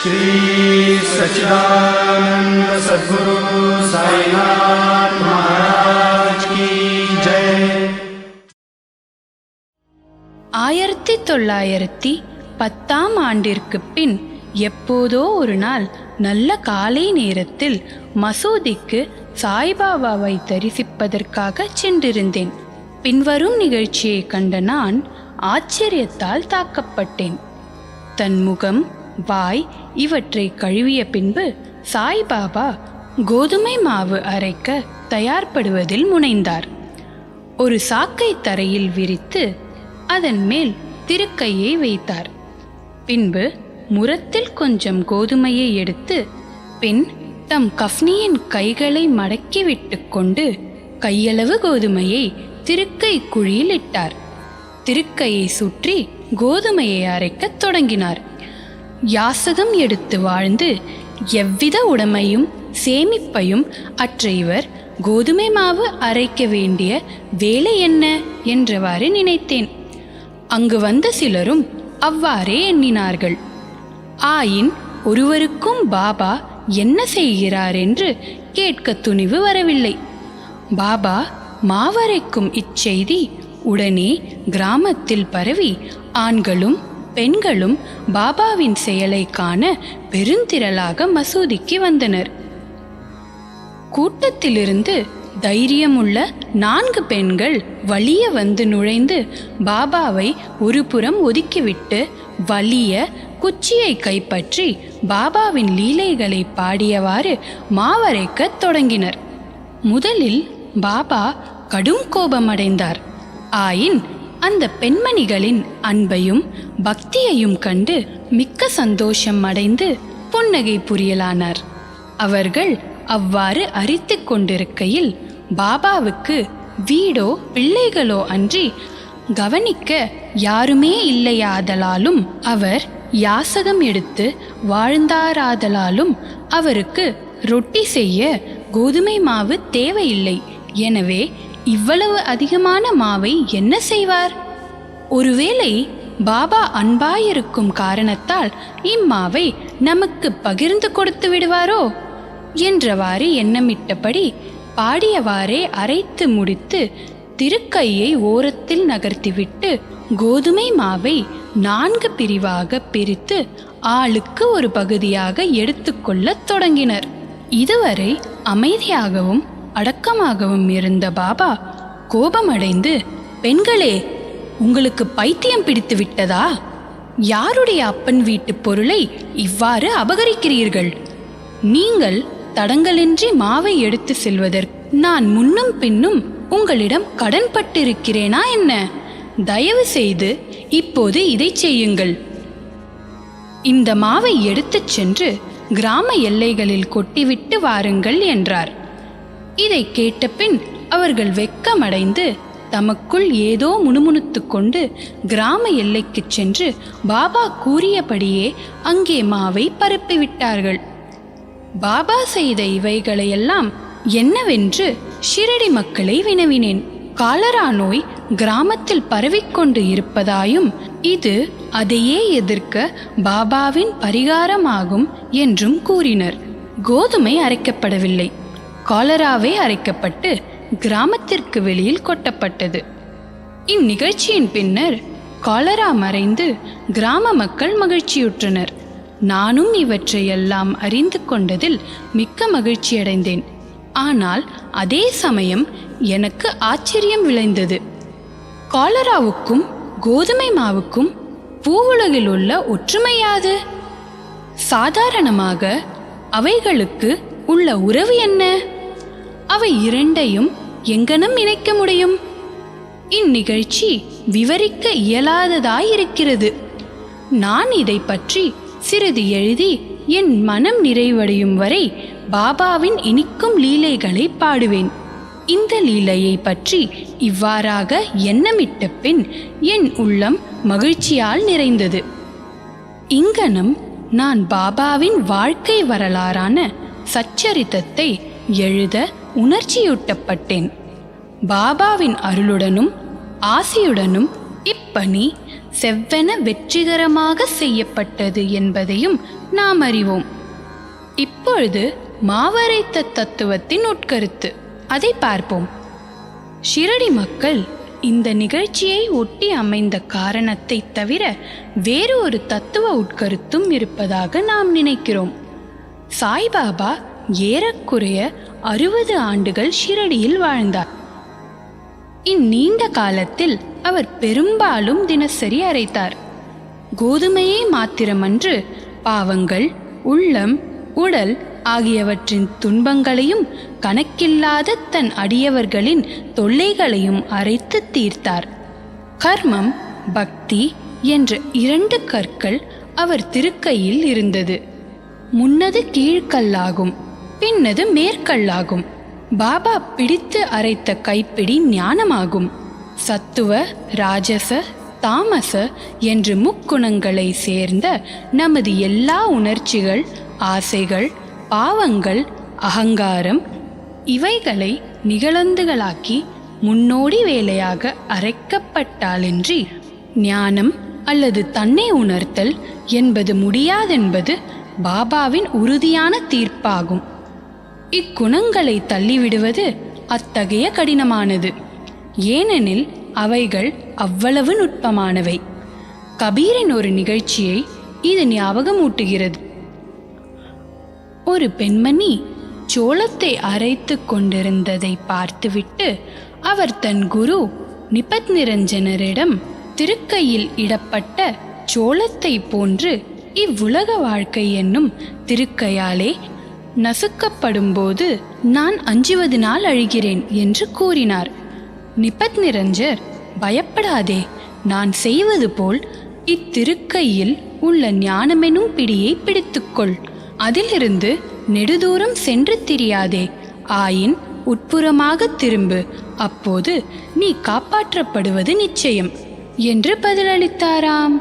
श्री सच्चिदानंद सद्गुरु साईनाथ महाराज की जय। 1910 ஆண்டிற்கு பின் எப்போதோ ஒரு நாள் நல்ல காலை நேரத்தில் மசூதிக்கு சாய்பாபாவை தரிசிப்பதற்காக சென்றிருந்தேன். பின்வரும் நிகழ்ச்சியை கண்ட நான் ஆச்சரியத்தால் தாக்கப்பட்டேன். தன் முகம், வாய் இவற்றை கழுவிய பின்பு சாய்பாபா கோதுமை மாவு அரைக்க தயார்படுவதில் முனைந்தார். ஒரு சாக்கை தரையில் விரித்து அதன் மேல் திருக்கையை வைத்தார். பின்பு முரத்தில் கொஞ்சம் கோதுமையை எடுத்து பின் தம் கஃப்னியின் கைகளை மடக்கி விட்டு கொண்டு கையளவு கோதுமையை திருக்கை குழியில் இட்டார். திருக்கையை சுற்றி கோதுமையை அரைக்கத் தொடங்கினார். யாசகம் எடுத்து வாழ்ந்து எவ்வித உடைமையும் சேமிப்பையும் அற்ற இவர் கோதுமை மாவு அரைக்க வேண்டிய வேலை என்ன என்றவாறு நினைத்தேன். அங்கு வந்த சிலரும் அவ்வாறே எண்ணினார்கள். ஆயின் ஒருவருக்கும் பாபா என்ன செய்கிறார் என்று கேட்க துணிவு வரவில்லை. பாபா மாவரைக்கும் இச்செய்தி உடனே கிராமத்தில் பரவி ஆண்களும் பெண்களும் பாபாவின் செயலை காண பெருந்திரளாக மசூதிக்கு வந்தனர். கூட்டத்திலிருந்து தைரியமுள்ள 4 பெண்கள் வலிய வந்து நுழைந்து பாபாவை ஒரு புறம் ஒதுக்கிவிட்டு வலிய குச்சியை கைப்பற்றி பாபாவின் லீலைகளை பாடியவாறு மாவரைக்க தொடங்கினர். முதலில் பாபா கடும் கோபமடைந்தார். ஆயின் அந்த பெண்மணிகளின் அன்பையும் பக்தியையும் கண்டு மிக்க சந்தோஷம் அடைந்து புன்னகை புரியலானார். அவர்கள் அவ்வாறு அரித்து கொண்டிருக்கையில் பாபாவுக்கு வீடோ பிள்ளைகளோ அன்றி கவனிக்க யாருமே இல்லையாதலாலும் அவர் யாசகம் எடுத்து வாழ்ந்தாராதலாலும் அவருக்கு ரொட்டி செய்ய கோதுமை மாவு தேவையில்லை. எனவே இவ்வளவு அதிகமான மாவை என்ன செய்வார்? ஒருவேளை பாபா அன்பாயிருக்கும் காரணத்தால் இம்மாவை நமக்கு பகிர்ந்து கொடுத்து விடுவாரோ என்றவாறு எண்ணமிட்டபடி பாடியவாறே அரைத்து முடித்து திருக்கையை ஓரத்தில் நகர்த்திவிட்டு கோதுமை மாவை 4 பிரிவாக பிரித்து ஆளுக்கு ஒரு பகுதியாக எடுத்துக்கொள்ளத் தொடங்கினர். இதுவரை அமைதியாகவும் அடக்கமாகவும் இருந்த பாபா கோபமடைந்து, பெண்களே, உங்களுக்கு பைத்தியம் பிடித்து விட்டதா? யாருடைய அப்பன் வீட்டு பொருளை இவ்வாறு அபகரிக்கிறீர்கள்? நீங்கள் தடங்கலின்றி மாவை எடுத்து செல்வதற்கு நான் முன்னும் பின்னும் உங்களிடம் கடன் பட்டிருக்கிறேனா என்ன? தயவு செய்து இப்போது இதை செய்யுங்கள். இந்த மாவை எடுத்துச் சென்று கிராம எல்லைகளில் கொட்டிவிட்டு வாருங்கள் என்றார். இதை கேட்ட பின் அவர்கள் வெட்கமடைந்து தமக்குள் ஏதோ முணுமுணுத்து கொண்டு கிராம எல்லைக்கு சென்று பாபா கூறியபடியே அங்கே மாவை பரப்பிவிட்டார்கள். பாபா செய்த இவைகளையெல்லாம் என்னவென்று ஷிரடி மக்களை வினவினேன். காலரா நோய் கிராமத்தில் பரவிக்கொண்டு இருப்பதாயும் இது அதையே எதிர்க்க பாபாவின் பரிகாரமாகும் என்றும் கூறினர். கோதுமை அரைக்கப்படவில்லை. காலராவே அரைக்கப்பட்டு கிராமத்திற்கு வெளியில் கொட்டப்பட்டது. இந்நிகழ்ச்சியின் பின்னர் காலரா மறைந்து கிராம மக்கள் மகிழ்ச்சியுற்றனர். நானும் இவற்றையெல்லாம் அறிந்து கொண்டதில் மிக்க மகிழ்ச்சியடைந்தேன். ஆனால் அதே சமயம் எனக்கு ஆச்சரியம் விளைந்தது. காலராவுக்கும் கோதுமை மாவுக்கும் பூவுலகில் உள்ள ஒற்றுமையாது? சாதாரணமாக அவைகளுக்கு உள்ள உறவு என்ன? அவை இரண்டையும் எங்கனம் இணைக்க முடியும்? இந்நிகழ்ச்சி விவரிக்க இயலாததாயிருக்கிறது. நான் இதை பற்றி சிறிது எழுதி என் மனம் நிறைவடையும் வரை பாபாவின் இனிக்கும் லீலைகளை பாடுவேன். இந்த லீலையை பற்றி இவ்வாறாக எண்ணமிட்ட பின் என் உள்ளம் மகிழ்ச்சியால் நிறைந்தது. இங்கனம் நான் பாபாவின் வாழ்க்கை வரலாறான சச்சரித்தத்தை எழுத உணர்ச்சியூட்டப்பட்டேன். பாபாவின் அருளுடனும் ஆசியுடனும் இப்பணி செவ்வென வெற்றிகரமாக செய்யப்பட்டது என்பதையும் நாம் அறிவோம். இப்பொழுது மாவரைத்த தத்துவத்தின் உட்கருத்து, அதை பார்ப்போம். ஷிரடி மக்கள் இந்த நிகழ்ச்சியை ஒட்டி அமைந்த காரணத்தை தவிர வேறு ஒரு தத்துவ உட்கருத்தும் இருப்பதாக நாம் நினைக்கிறோம். சாய்பாபா ஏறக்குறைய 60 ஆண்டுகள் ஷிரடியில் வாழ்ந்தார். இந்நீண்ட காலத்தில் அவர் பெரும்பாலும் தினசரி அரைத்தார். கோதுமையே மாத்திரமன்று, பாவங்கள், உள்ளம், உடல் ஆகியவற்றின் துன்பங்களையும் கணக்கில்லாத தன் அடியவர்களின் தொல்லைகளையும் அரைத்து தீர்த்தார். கர்மம், பக்தி என்ற 2 கற்கள் அவர் திருக்கையில் இருந்தது. முன்னது கீழ்கல்லாகும், பின்னது மேற்கல்லாகும். பாபா பிடித்து அரைத்த கைப்பிடி ஞானமாகும். சத்துவ, ராஜச, தாமச என்று முக்குணங்களை சேர்ந்த நமது எல்லா உணர்ச்சிகள், ஆசைகள், பாவங்கள், அகங்காரம் இவைகளை நிகழந்துகளாக்கி முன்னோடி வேலையாக அரைக்கப்பட்டாலின்றி ஞானம் அல்லது தன்னை உணர்த்தல் என்பது முடியாதென்பது பாபாவின் உறுதியான தீர்ப்பாகும். இக்குணங்களை தள்ளிவிடுவது அத்தகைய கடினமானது. ஏனெனில் அவைகள் அவ்வளவு நுட்பமானவை. கபீரின் ஒரு நிகழ்ச்சியை இது ஞாபகமூட்டுகிறது. ஒரு பெண்மணி சோளத்தை அரைத்து கொண்டிருந்ததை பார்த்துவிட்டு அவர் தன் குரு நிபத் நிரஞ்சனரிடம், திருக்கையில் இடப்பட்ட சோளத்தை போன்று இவ்வுலக வாழ்க்கை என்னும் திருக்கையாலே நசுக்கப்படும்போது நான் அஞ்சுவதனால் அழுகிறேன் என்று கூறினார். நிபத் நிரஞ்சர், பயப்படாதே, நான் செய்வது போல் இத்திருக்கையில் உள்ள ஞானமெனும் பிடியை பிடித்துக்கொள். அதிலிருந்து நெடுதூரம் சென்று திரியாதே, ஆயின் உட்புறமாக திரும்பு, அப்போது நீ காப்பாற்றப்படுவது நிச்சயம் என்று பதிலளித்தாராம்.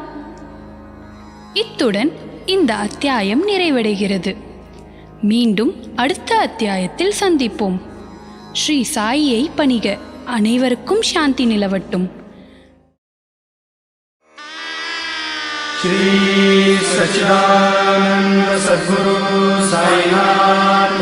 இத்துடன் இந்த அத்தியாயம் நிறைவடைகிறது. மீண்டும் அடுத்த அத்தியாயத்தில் சந்திப்போம். ஸ்ரீ சாயியை பணிக. அனைவருக்கும் சாந்தி நிலவட்டும். श्री सच्चिदानंद सद्गुरु साईनाथ